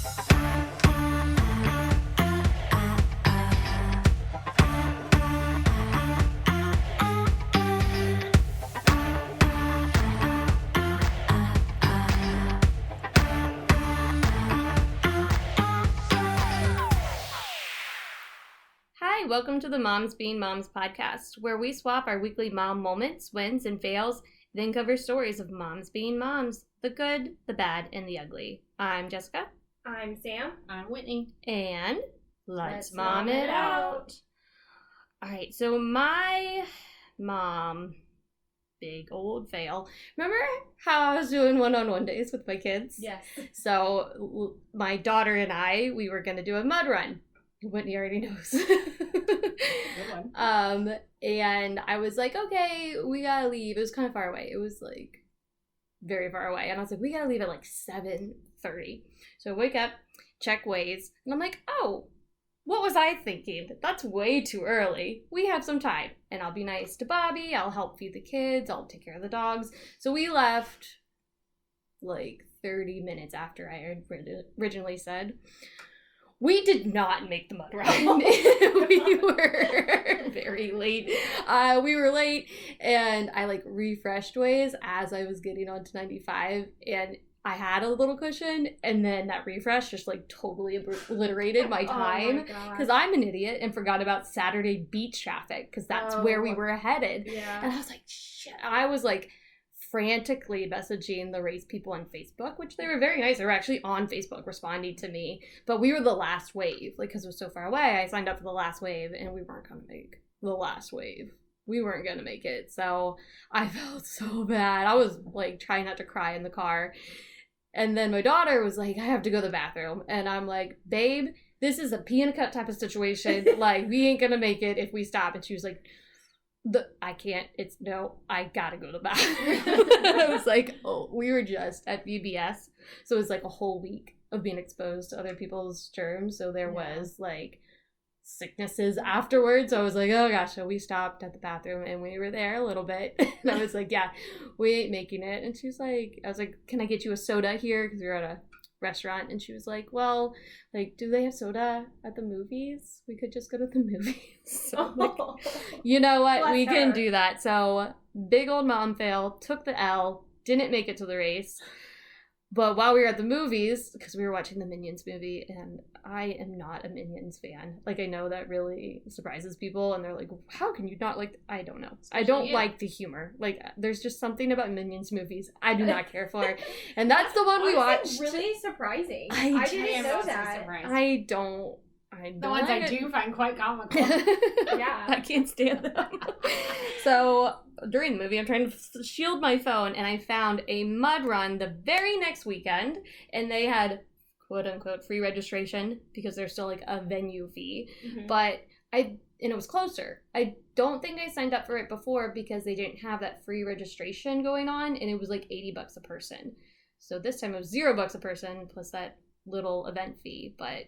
Hi, welcome to the Moms Being Moms podcast, where we swap our weekly mom moments, wins, and fails, then cover stories of moms being moms, the good, the bad, and the ugly. I'm Jessica. I'm Sam. I'm Whitney. And let's mom it out. All right, so my mom, big old fail. Remember how I was doing one-on-one days with my kids? Yes. So my daughter and I, we were going to do a mud run. Whitney already knows. Good one. And I was like, okay, we gotta leave. It was kind of far away. It was like very far away. And I was like, we gotta leave at like 7:30. So I wake up, check Waze, and I'm like, oh, what was I thinking? That's way too early. We have some time. And I'll be nice to Bobby. I'll help feed the kids. I'll take care of the dogs. So we left like 30 minutes after I had originally said. We did not make the mud run. We were very late. We were late, and I like refreshed Waze as I was getting onto 95, and I had a little cushion, and then that refresh just like totally obliterated my time because I'm an idiot and forgot about Saturday beach traffic because that's where we were headed. Yeah. And I was like, shit. I was like frantically messaging the race people on Facebook, which they were very nice. They were actually on Facebook responding to me, but we were the last wave, like because it was so far away. I signed up for the last wave, and we weren't gonna make the last wave. We weren't gonna make it, so I felt so bad. I was like trying not to cry in the car, and then my daughter was like, "I have to go to the bathroom," and I'm like, "Babe, this is a pee in a cup type of situation. Like we ain't gonna make it if we stop." And she was like, I can't, I gotta go to the bathroom. I was like, oh, we were just at VBS. So it was like a whole week of being exposed to other people's germs. So there was like sicknesses afterwards. So I was like, oh gosh. So we stopped at the bathroom and we were there a little bit. And I was like, yeah, we ain't making it. And she was like, I was like, can I get you a soda here? Because we were at a restaurant. And she was like, well, like, do they have soda at the movies? We could just go to the movies. So I'm like, you know what? Bless we can her. do that. So big old mom fail, took the L, didn't make it to the race. But while we were at the movies, because we were watching the Minions movie, and I am not a Minions fan. Like, I know that really surprises people, and they're like, how can you not like, I don't know. I don't like the humor. Like, there's just something about Minions movies I do not care for. And that's the one we watched. Really surprising. I didn't know that. I don't The ones I do find quite comical. Yeah. I can't stand them. So during the movie, I'm trying to shield my phone, and I found a mud run the very next weekend, and they had quote unquote free registration because there's still like a venue fee. Mm-hmm. But and it was closer. I don't think I signed up for it before because they didn't have that free registration going on, and it was like $80 a person. So this time it was $0 a person plus that little event fee. But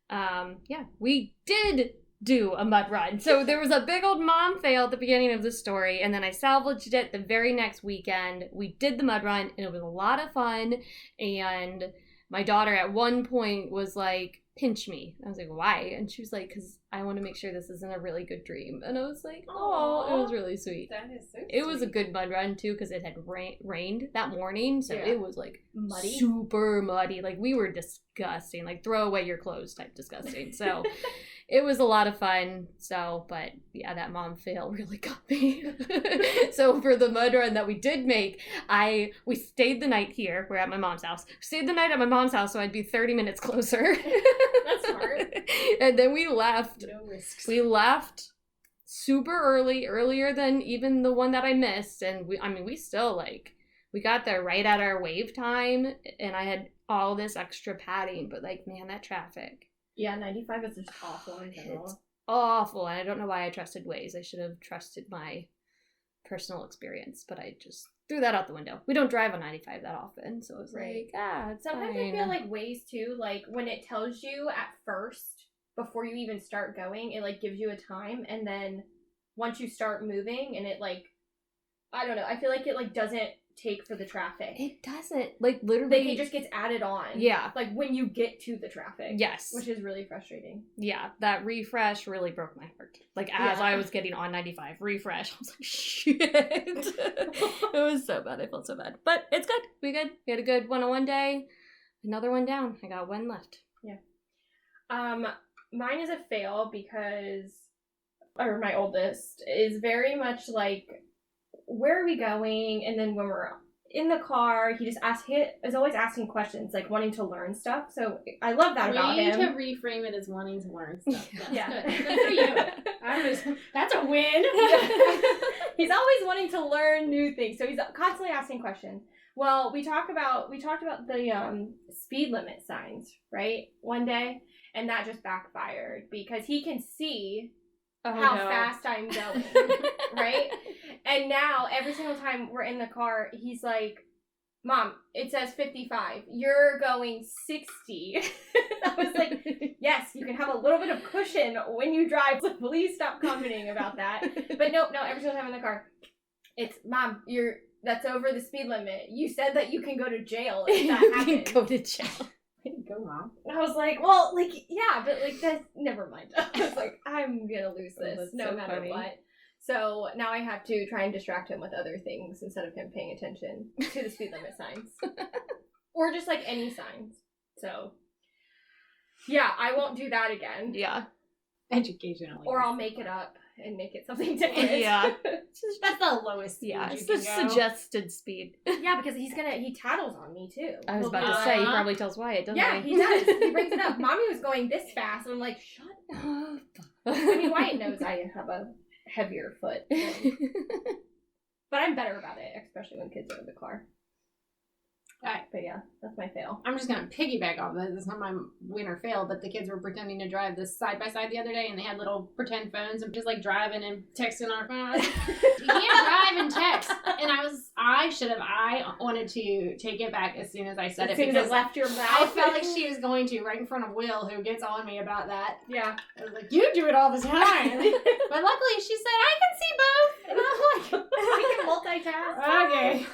yeah, we did do a mud run. So there was a big old mom fail at the beginning of the story, and then I salvaged it the very next weekend. We did the mud run, and it was a lot of fun. And my daughter at one point was like, pinch me. I was like, why? And she was like, because I want to make sure this isn't a really good dream. And I was like, oh, it was really sweet. That is so It was a good mud run too because it had rained that morning, so it was like Muddy? super muddy. Like we were disgusting, like throw away your clothes type disgusting. So it was a lot of fun. So, but yeah, that mom fail really got me. So for the mud run that we did make, we stayed the night here. We're at my mom's house. Stayed the night at my mom's house, so I'd be 30 minutes closer. That's smart. And then we left. No risks. We left super early, earlier than even the one that I missed. And we still like, we got there right at our wave time, and I had all this extra padding, but like, man, that traffic. Yeah, 95 is just awful in general. It's awful. And I don't know why I trusted Waze. I should have trusted my personal experience, but I just threw that out the window. We don't drive on 95 that often, so it was like, it's Sometimes fine. I feel like Waze too, like when it tells you at first, before you even start going, it like gives you a time, and then once you start moving and it like, I don't know, I feel like it like doesn't take for the traffic. It doesn't. Like, literally. Like, it just gets added on. Yeah. Like, when you get to the traffic. Yes. Which is really frustrating. Yeah, that refresh really broke my heart. Like, as I was getting on 95, refresh, I was like, shit. It was so bad. I felt so bad. But it's good. We good. We had a good one-on-one day. Another one down. I got one left. Yeah. Mine is a fail because, or my oldest, is very much like, where are we going? And then when we're in the car, he is always asking questions, like wanting to learn stuff. So I love that about him. We need to reframe it as wanting to learn stuff. Yeah. Good for you. That's a win. He's always wanting to learn new things. So he's constantly asking questions. Well, we talked about the speed limit signs, right? One day, and that just backfired because he can see how fast I'm going, right? And now every single time we're in the car, he's like, Mom, it says 55. You're going 60. I was like, yes, you can have a little bit of cushion when you drive. So please stop commenting about that. But no, every single time in the car, it's, Mom, that's over the speed limit. You said that you can go to jail if that happens. You can go to jail. Go, Mom. And I was like, well, like, yeah, but like, that's, never mind. I was like, I'm gonna lose this no matter what. So now I have to try and distract him with other things instead of him paying attention to the speed limit signs. Or just like any signs. So, yeah, I won't do that again. Yeah. Educationally. Or I'll make it up and make it something different. Yeah. That's the lowest speed. Yeah, you it's the can go. suggested speed. Yeah, because he tattles on me too. I was about to say, he probably tells Wyatt, doesn't yeah, he does. He brings it up. Mommy was going this fast, and I'm like, shut up. I mean, Wyatt knows I have a heavier foot. But I'm better about it, especially when kids are in the car. Alright. But yeah, that's my fail. I'm just going to piggyback off this. It's not my win or fail, but the kids were pretending to drive this side-by-side the other day, and they had little pretend phones and just, like, driving and texting on our phone. You can't drive and text. And I wanted to take it back as soon as I said as soon as it left your mouth. I felt like she was going to, right in front of Will, who gets on me about that. Yeah. I was like, you do it all the time. But luckily, she said, I can see both. And I'm like, I can multitask. Okay.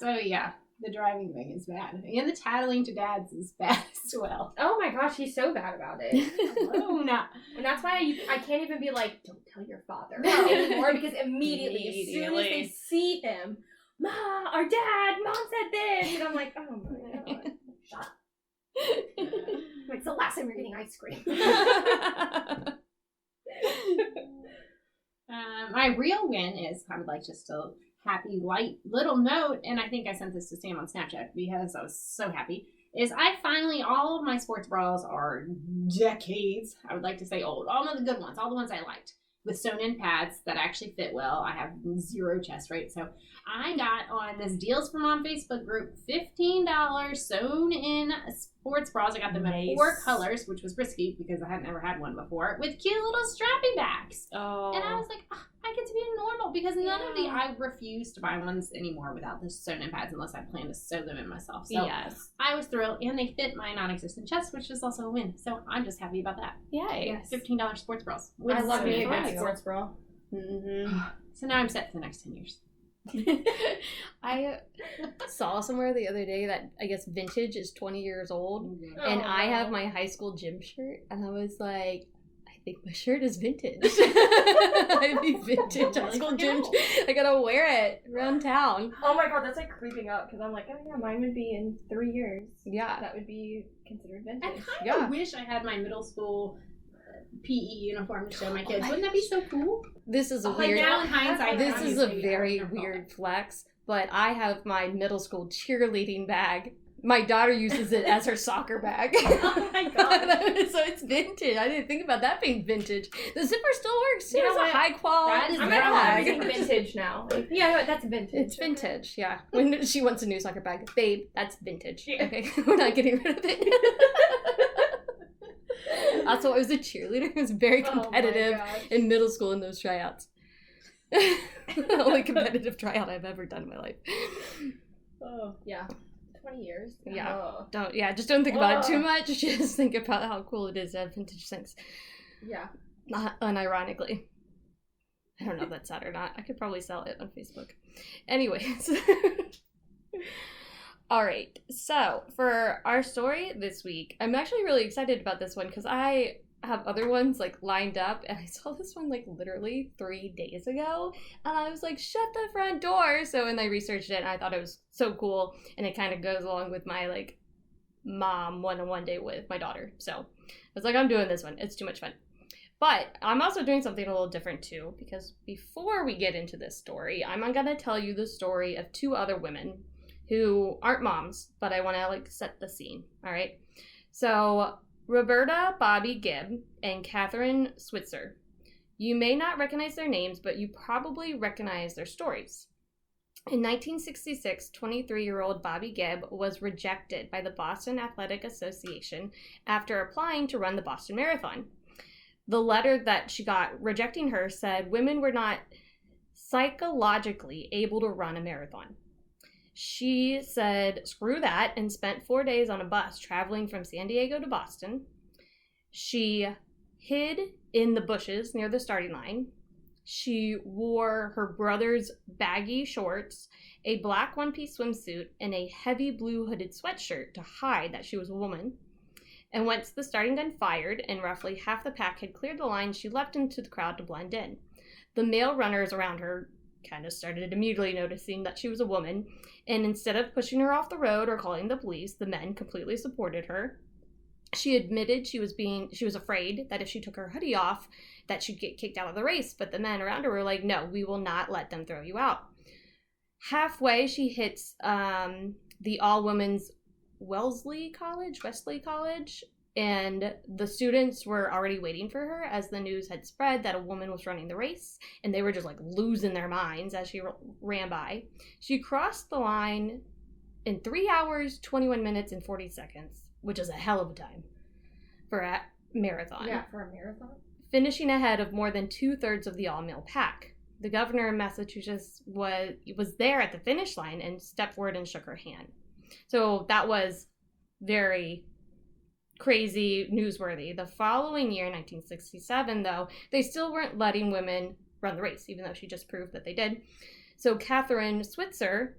So yeah, the driving thing is bad, and the tattling to dads is bad as well. Oh my gosh, he's so bad about it. Oh no! And that's why I can't even be like, don't tell your father anymore, because immediately, as soon as they see him, Ma, our dad, Mom said this, and I'm like, oh my god, shut up. It's the last time you're getting ice cream. My real win is I would like just a happy, light little note, and I think I sent this to Sam on Snapchat because I was so happy, is I finally, all of my sports bras are decades, I would like to say old, all of the good ones, all the ones I liked, with sewn-in pads that actually fit well. I have 0 chest, right? So I got on this Deals for Mom Facebook group, $15 sewn-in sports bras. I got them in 4 colors, which was risky because I had never had one before, with cute little strappy backs. Oh. And I was like, I get to be a normal because I refuse to buy ones anymore without the sewn-in pads unless I plan to sew them in myself. So yes. I was thrilled, and they fit my non-existent chest, which is also a win. So I'm just happy about that. Yay. Yes. $15 sports bras. I love me a Nice. good sports bra. Mm-hmm. So now I'm set for the next 10 years. I saw somewhere the other day that I guess vintage is 20 years old, and I have my high school gym shirt, and I was like, I think my shirt is vintage. I have vintage high school gym. I gotta wear it around town. Oh my god, that's like creeping up because I'm like, oh yeah, mine would be in 3 years. Yeah. That would be considered I vintage. kind of wish I had my middle school PE uniform to show my kids. Wouldn't that be so cool? This is a Like weird. now in hindsight, This is a obviously, very weird flex, but I have my middle school cheerleading bag. My daughter uses it as her soccer bag. Oh my god. So it's vintage. I didn't think about that being vintage. The zipper still works too. You know It's a what? high quality That is I'm very gonna call bag. everything vintage now. Like, yeah, that's vintage. It's vintage, yeah. When she wants a new soccer bag, babe, that's vintage. Yeah. Okay, we're not getting rid of it. Also, I was a cheerleader. I was very competitive in middle school in those tryouts. The only competitive tryout I've ever done in my life. Oh, yeah. 20 years. Yeah. Oh. Just don't think about it too much. Just think about how cool it is to have vintage things. Yeah. Not unironically. I don't know if that's sad or not. I could probably sell it on Facebook. Anyways. All right. So for our story this week, I'm actually really excited about this one because I have other ones like lined up, and I saw this one like literally 3 days ago, and I was like, shut the front door. So when I researched it, I thought it was so cool, and it kind of goes along with my like mom one-on-one day with my daughter. So I was like, I'm doing this one. It's too much fun. But I'm also doing something a little different too, because before we get into this story, I'm going to tell you the story of 2 other women who aren't moms, but I want to like set the scene. All right. So Roberta Bobby Gibb and Catherine Switzer. You may not recognize their names, but you probably recognize their stories. In 1966, 23-year-old Bobby Gibb was rejected by the Boston Athletic Association after applying to run the Boston Marathon. The letter that she got rejecting her said women were not psychologically able to run a marathon. She said, screw that, and spent 4 days on a bus traveling from San Diego to Boston. She hid in the bushes near the starting line. She wore her brother's baggy shorts, a black one-piece swimsuit, and a heavy blue hooded sweatshirt to hide that she was a woman. And once the starting gun fired and roughly half the pack had cleared the line, she leapt into the crowd to blend in. The male runners around her kind of started immediately noticing that she was a woman, and instead of pushing her off the road or calling the police, the men completely supported her. She admitted she was afraid that if she took her hoodie off, that she'd get kicked out of the race, but the men around her were like, no, we will not let them throw you out. Halfway, she hits the all-women's Wesley College, and the students were already waiting for her as the news had spread that a woman was running the race, and they were just like losing their minds as she ran by. She crossed the line in 3 hours, 21 minutes, and 40 seconds, which is a hell of a time for a marathon. Yeah, for a marathon. Finishing ahead of more than 2/3 of the all-male pack. The governor of Massachusetts was there at the finish line and stepped forward and shook her hand. So that was very crazy, newsworthy. The following year, 1967, though, they still weren't letting women run the race, even though she just proved that they did. So Catherine Switzer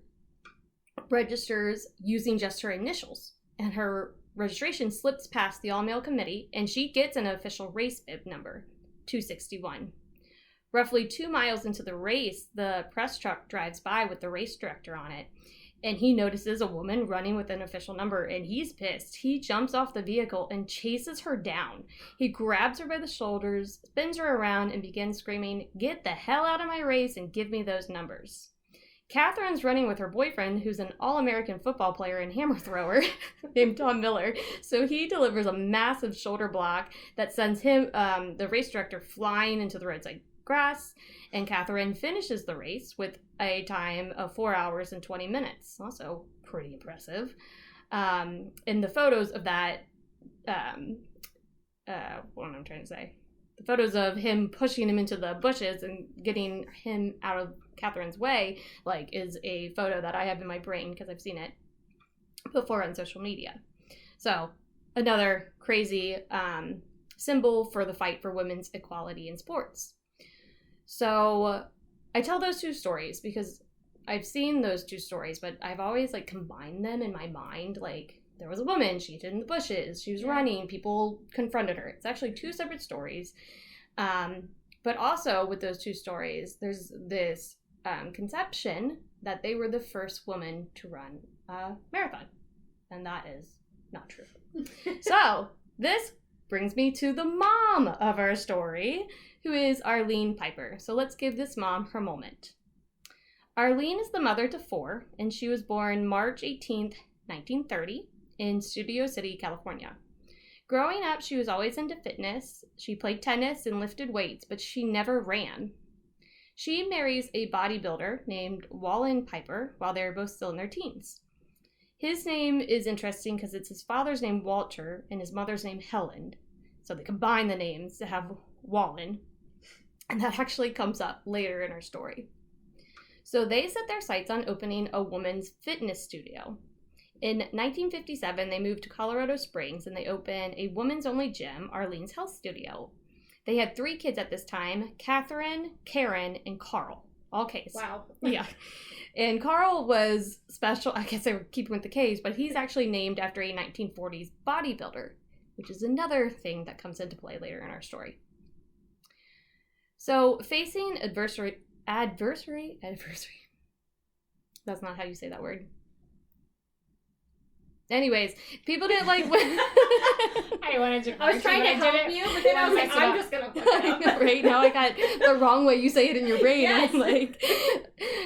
registers using just her initials, and her registration slips past the all-male committee, and she gets an official race bib number, 261. Roughly 2 miles into the race, the press truck drives by with the race director on it, and he notices a woman running with an official number, and he's pissed. He jumps off the vehicle and chases her down. He grabs her by the shoulders, spins her around, and begins screaming, "Get the hell out of my race and give me those numbers." Catherine's running with her boyfriend, who's an all-American football player and hammer thrower named Tom Miller. So he delivers a massive shoulder block that sends him, the race director, flying into the roadside grass. And Catherine finishes the race with a time of 4 hours and 20 minutes. Also pretty impressive. In the photos of that, what am I trying to say? The photos of him pushing him into the bushes and getting him out of Catherine's way, like, is a photo that I have in my brain because I've seen it before on social media. So another crazy symbol for the fight for women's equality in sports. So I tell those 2 stories because I've seen those 2 stories, but I've always like combined them in my mind. Like, there was a woman, she hid in the bushes, she was running, people confronted her. It's actually 2 separate stories. But also with those 2 stories, there's this conception that they were the first woman to run a marathon. And that is not true. So this brings me to the mom of our story, who is Arlene Pieper. So let's give this mom her moment. Arlene is the mother to 4, and she was born March 18th, 1930, in Studio City, California. Growing up, she was always into fitness. She played tennis and lifted weights, but she never ran. She marries a bodybuilder named Arlene Pieper while they're both still in their teens. His name is interesting because it's his father's name, Walter, and his mother's name, Helen. So they combine the names to have Wallen, and that actually comes up later in our story. So they set their sights on opening a women's fitness studio. In 1957, they moved to Colorado Springs and they opened a women's only gym, Arlene's Health Studio. They had 3 kids at this time, Catherine, Karen, and Carl. All K's. Wow. Yeah. And Carl was special. I guess I would keep with the K's, but he's actually named after a 1940s bodybuilder, which is another thing that comes into play later in our story. So, facing adversary. That's not how you say that word. Anyways, people didn't like when I was trying to help you, but then I was like, I'm just gonna fuck it up. Right now I got the wrong way you say it in your brain. Yes. I'm like,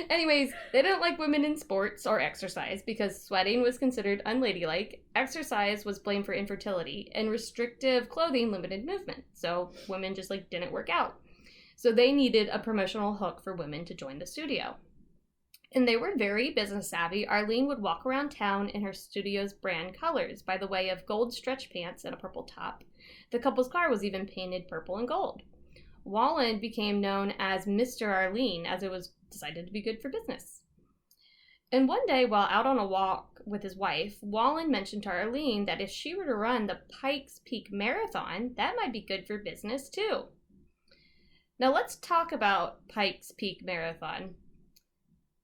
anyways, they didn't like women in sports or exercise because sweating was considered unladylike, exercise was blamed for infertility, and restrictive clothing limited movement. So women just like didn't work out. So they needed a promotional hook for women to join the studio. And they were very business savvy. Arlene would walk around town in her studio's brand colors by the way of gold stretch pants and a purple top. The couple's car was even painted purple and gold. Wallen became known as Mr. Arlene as it was decided to be good for business. And one day, while out on a walk with his wife, Wallen mentioned to Arlene that if she were to run the Pikes Peak Marathon, that might be good for business too. Now let's talk about Pikes Peak Marathon.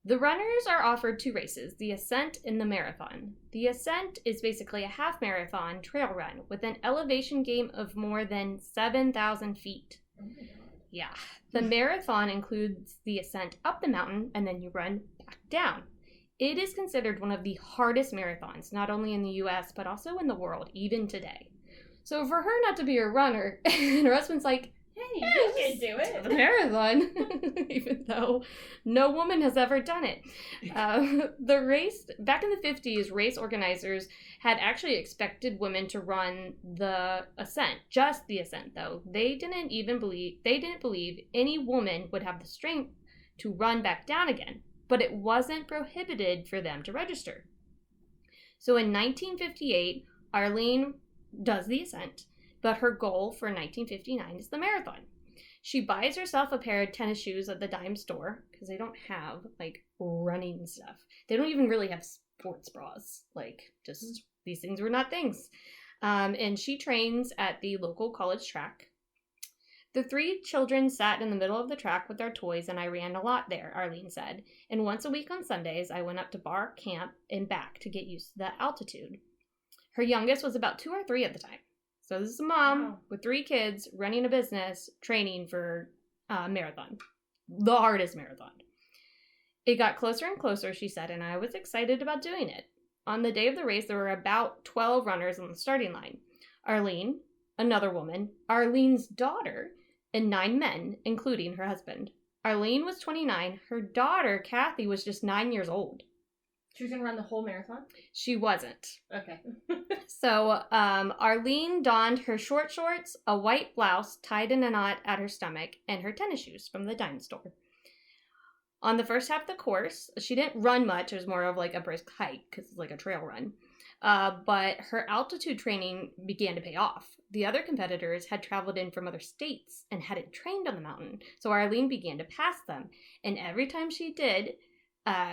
The runners are offered 2 races, the Ascent and the Marathon. The Ascent is basically a half marathon trail run with an elevation gain of more than 7,000 feet. Oh my God. Yeah. The Marathon includes the ascent up the mountain and then you run back down. It is considered one of the hardest marathons, not only in the US, but also in the world, even today. So for her not to be a runner, and her husband's like, Hey, you can do it. the marathon, even though no woman has ever done it. The race, back in the 50s, race organizers had actually expected women to run the ascent, just the ascent though. They didn't believe any woman would have the strength to run back down again, but it wasn't prohibited for them to register. So in 1958, Arlene does the ascent, but her goal for 1959 is the marathon. She buys herself a pair of tennis shoes at the dime store because they don't have like running stuff. They don't even really have sports bras. Like just these things were not things. And she trains at the local college track. The 3 children sat in the middle of the track with their toys and I ran a lot there, Arlene said. And once a week on Sundays, I went up to bar camp and back to get used to the altitude. Her youngest was about 2 or 3 at the time. So this is a mom with 3 kids running a business, training for a marathon. The hardest marathon. It got closer and closer, she said, and I was excited about doing it. On the day of the race, there were about 12 runners on the starting line. Arlene, another woman, Arlene's daughter, and 9 men, including her husband. Arlene was 29. Her daughter, Kathy, was just 9 years old. She was going to run the whole marathon? She wasn't. Okay. So Arlene donned her short shorts, a white blouse tied in a knot at her stomach, and her tennis shoes from the dime store. On the first half of the course, she didn't run much. It was more of like a brisk hike because it's like a trail run. But her altitude training began to pay off. The other competitors had traveled in from other states and hadn't trained on the mountain. So Arlene began to pass them. And every time she did,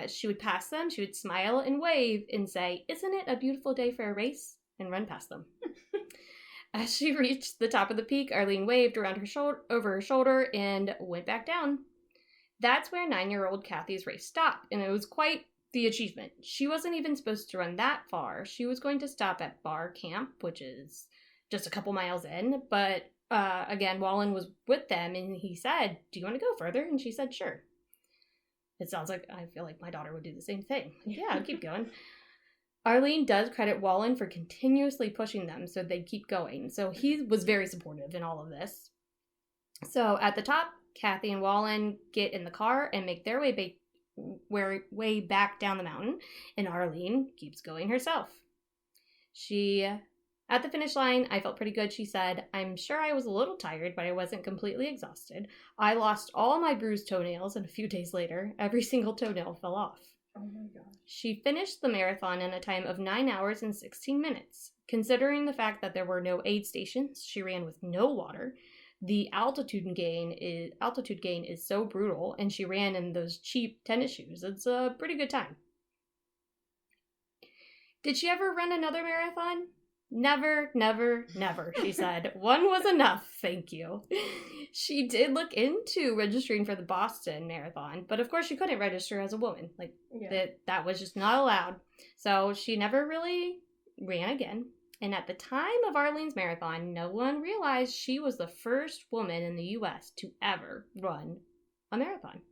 she would pass them, she would smile and wave and say, "Isn't it a beautiful day for a race?" and run past them. As she reached the top of the peak, Arlene waved around over her shoulder and went back down. That's where 9-year-old Kathy's race stopped, and it was quite the achievement. She wasn't even supposed to run that far. She was going to stop at bar camp, which is just a couple miles in, but again, Wallen was with them, and he said, "Do you want to go further?" And she said, "Sure." It sounds like, I feel like my daughter would do the same thing. Yeah, I'll keep going. Arlene does credit Wallen for continuously pushing them so they'd keep going. So he was very supportive in all of this. So at the top, Kathy and Wallen get in the car and make their way back down the mountain, and Arlene keeps going herself. At the finish line, I felt pretty good, she said. I'm sure I was a little tired, but I wasn't completely exhausted. I lost all my bruised toenails, and a few days later, every single toenail fell off. Oh my gosh. She finished the marathon in a time of 9 hours and 16 minutes. Considering the fact that there were no aid stations, she ran with no water. The altitude gain is so brutal, and she ran in those cheap tennis shoes. It's a pretty good time. Did she ever run another marathon? Never, never, never, she said. One was enough, thank you. She did look into registering for the Boston Marathon, but of course she couldn't register as a woman. Like, that was just not allowed. So she never really ran again. And at the time of Arlene's marathon, no one realized she was the first woman in the U.S. to ever run a marathon.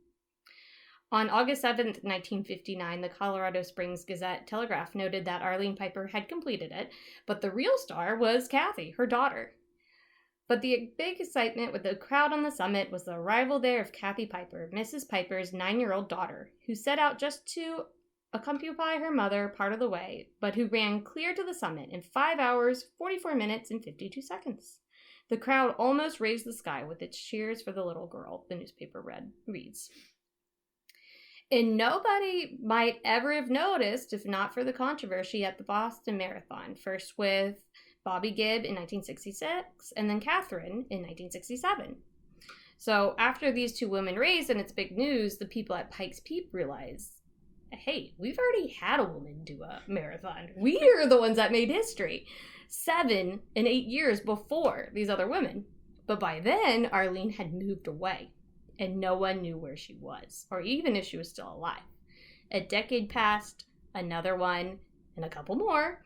On August 7th, 1959, the Colorado Springs Gazette-Telegraph noted that Arlene Pieper had completed it, but the real star was Kathy, her daughter. But the big excitement with the crowd on the summit was the arrival there of Kathy Pieper, Mrs. Pieper's 9-year-old daughter, who set out just to accompany her mother part of the way, but who ran clear to the summit in 5 hours, 44 minutes, and 52 seconds. The crowd almost raised the sky with its cheers for the little girl, the newspaper reads. And nobody might ever have noticed if not for the controversy at the Boston Marathon, first with Bobby Gibb in 1966 and then Catherine in 1967. So after these two women raced and it's big news, the people at Pikes Peak realized, hey, we've already had a woman do a marathon. We are the ones that made history 7 and 8 years before these other women. But by then, Arlene had moved away. And no one knew where she was, or even if she was still alive. A decade passed, another one, and a couple more.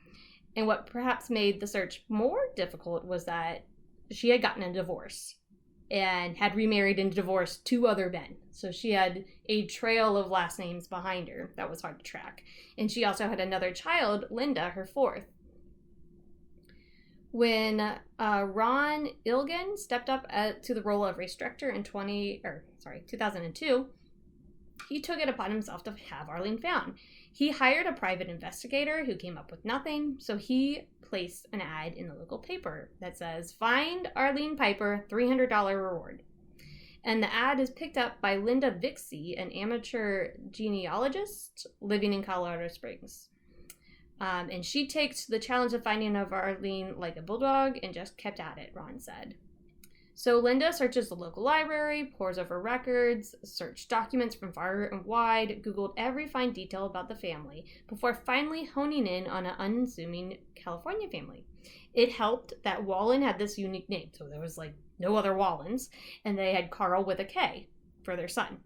And what perhaps made the search more difficult was that she had gotten a divorce and had remarried and divorced 2 other men. So she had a trail of last names behind her that was hard to track. And she also had another child, Linda, her 4th. When Ron Ilgen stepped up to the role of race director in 2002, he took it upon himself to have Arlene found. He hired a private investigator who came up with nothing, so he placed an ad in the local paper that says, "Find Arlene Pieper, $300 reward." And the ad is picked up by Linda Vixie, an amateur genealogist living in Colorado Springs. And she takes the challenge of finding of Arlene like a bulldog and just kept at it, Ron said. So Linda searches the local library, pores over records, searched documents from far and wide, Googled every fine detail about the family, before finally honing in on an unassuming California family. It helped that Wallen had this unique name, so there was like no other Wallens, and they had Carl with a K for their son.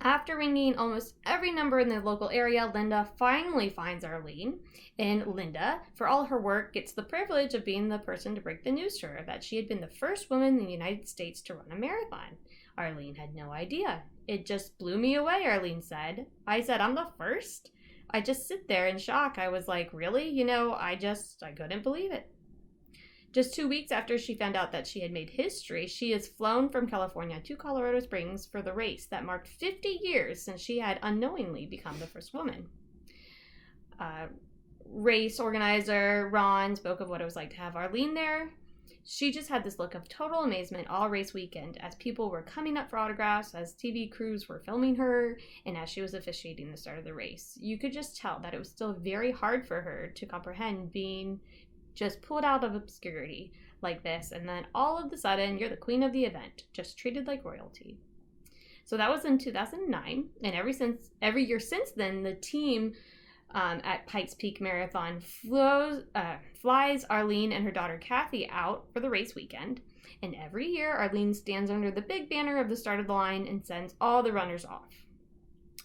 After ringing almost every number in the local area, Linda finally finds Arlene, and Linda, for all her work, gets the privilege of being the person to break the news to her that she had been the first woman in the United States to run a marathon. Arlene had no idea. "It just blew me away," Arlene said. "I said, I'm the first? I just sit there in shock. I was like, really? I couldn't believe it." Just 2 weeks after she found out that she had made history, she has flown from California to Colorado Springs for the race that marked 50 years since she had unknowingly become the first woman. Race organizer Ron spoke of what it was like to have Arlene there. She just had this look of total amazement all race weekend as people were coming up for autographs, as TV crews were filming her, and as she was officiating the start of the race. You could just tell that it was still very hard for her to comprehend being just pulled out of obscurity like this, and then all of a sudden you're the queen of the event, just treated like royalty. So that was in 2009, and every year since then, the team at Pikes Peak Marathon flies Arlene and her daughter Kathy out for the race weekend, and every year Arlene stands under the big banner of the start of the line and sends all the runners off.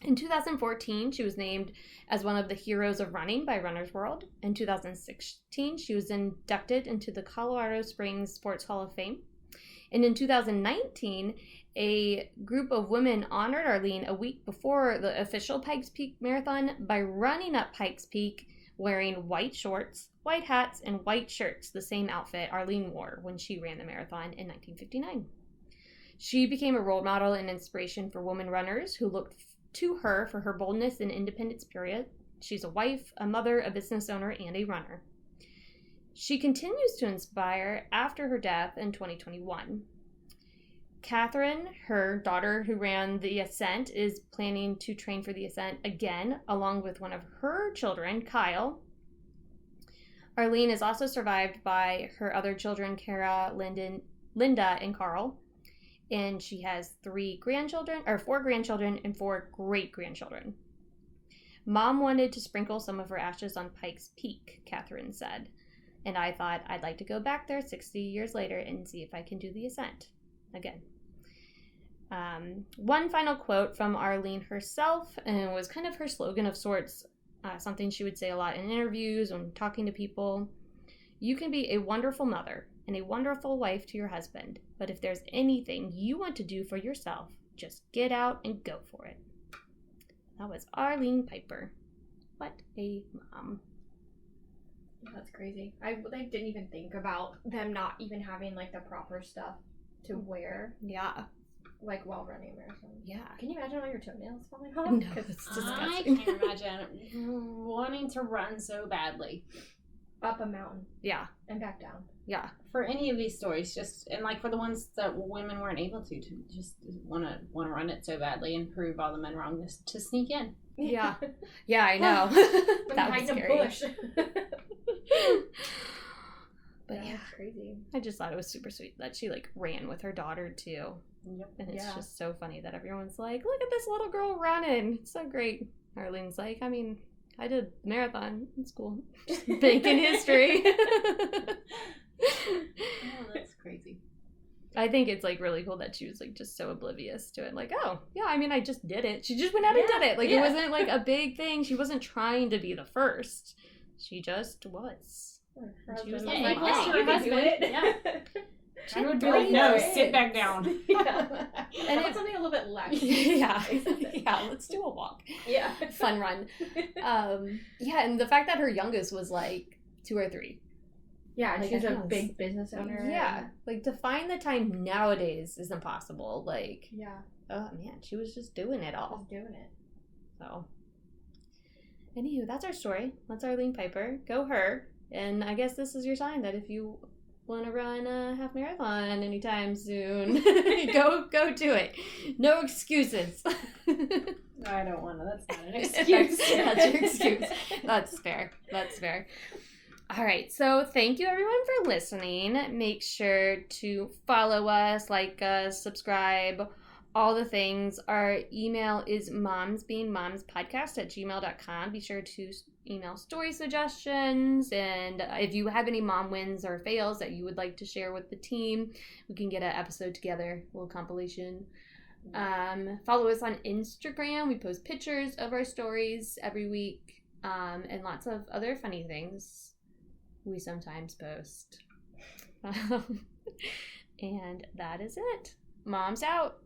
In 2014, she was named as one of the heroes of running by Runner's World. In 2016, she was inducted into the Colorado Springs Sports Hall of Fame. And in 2019, a group of women honored Arlene a week before the official Pikes Peak Marathon by running up Pikes Peak wearing white shorts, white hats, and white shirts, the same outfit Arlene wore when she ran the marathon in 1959. She became a role model and inspiration for women runners who looked to her for her boldness and independent spirit. She's a wife, a mother, a business owner, and a runner. She continues to inspire after her death in 2021. Catherine, her daughter who ran the Ascent, is planning to train for the Ascent again, along with one of her children, Kyle. Arlene is also survived by her other children, Kara, Linda, and Carl. And she has 4 grandchildren and 4 great-grandchildren. Mom wanted to sprinkle some of her ashes on Pike's Peak, Catherine said. And I thought I'd like to go back there 60 years later and see if I can do the ascent again. One final quote from Arlene herself, and it was kind of her slogan of sorts, something she would say a lot in interviews when talking to people. You can be a wonderful mother and a wonderful wife to your husband, but if there's anything you want to do for yourself, just get out and go for it. That was Arlene Pieper. What a mom. That's crazy. I didn't even think about them not even having like the proper stuff to wear. Yeah. Like while running a marathon. Yeah. Can you imagine all your toenails falling off? No, it's disgusting. I can't imagine wanting to run so badly. Up a mountain. Yeah. And back down. Yeah. For any of these stories, and like for the ones that women weren't able to just want to run it so badly and prove all the men wrong, to sneak in. Yeah. Yeah, I know. That was scary. Bush. But yeah, that's crazy. I just thought it was super sweet that she like ran with her daughter too. Yep. And it's just so funny that everyone's like, look at this little girl running. It's so great. Arlene's like, I mean, I did marathon in school. Just making history. Oh, that's crazy. I think it's like really cool that she was like just so oblivious to it. Like, oh, yeah, I mean, I just did it. She just went out and did it. Like, it wasn't like a big thing. She wasn't trying to be the first. She just was. She was like, like, yeah, you can do it. Yeah. She would be really like, no, did. sit back down. Yeah. And it's something a little bit less. Yeah. Yeah, let's do a walk. Yeah. Fun run. Yeah, and the fact that her youngest was like 2 or 3. Yeah, and Like, she's I a think big business owner. Yeah. Like, to find the time nowadays is impossible. Like, Yeah. oh man, she was just doing it all. She's doing it. So, anywho, that's our story. That's Arlene Pieper. Go her. And I guess this is your sign that if you want to run a half marathon anytime soon, go do it. No excuses. I don't want to. That's not an excuse. That's your excuse. That's fair. That's fair. All right, so thank you everyone for listening. Make sure to follow us, like us, subscribe, all the things. Our email is momsbeingmomspodcast@gmail.com. Be sure to email story suggestions, and if you have any mom wins or fails that you would like to share with the team, we can get an episode together, a little compilation. Follow us on Instagram. We post pictures of our stories every week, and lots of other funny things we sometimes post. And that is it. Mom's out.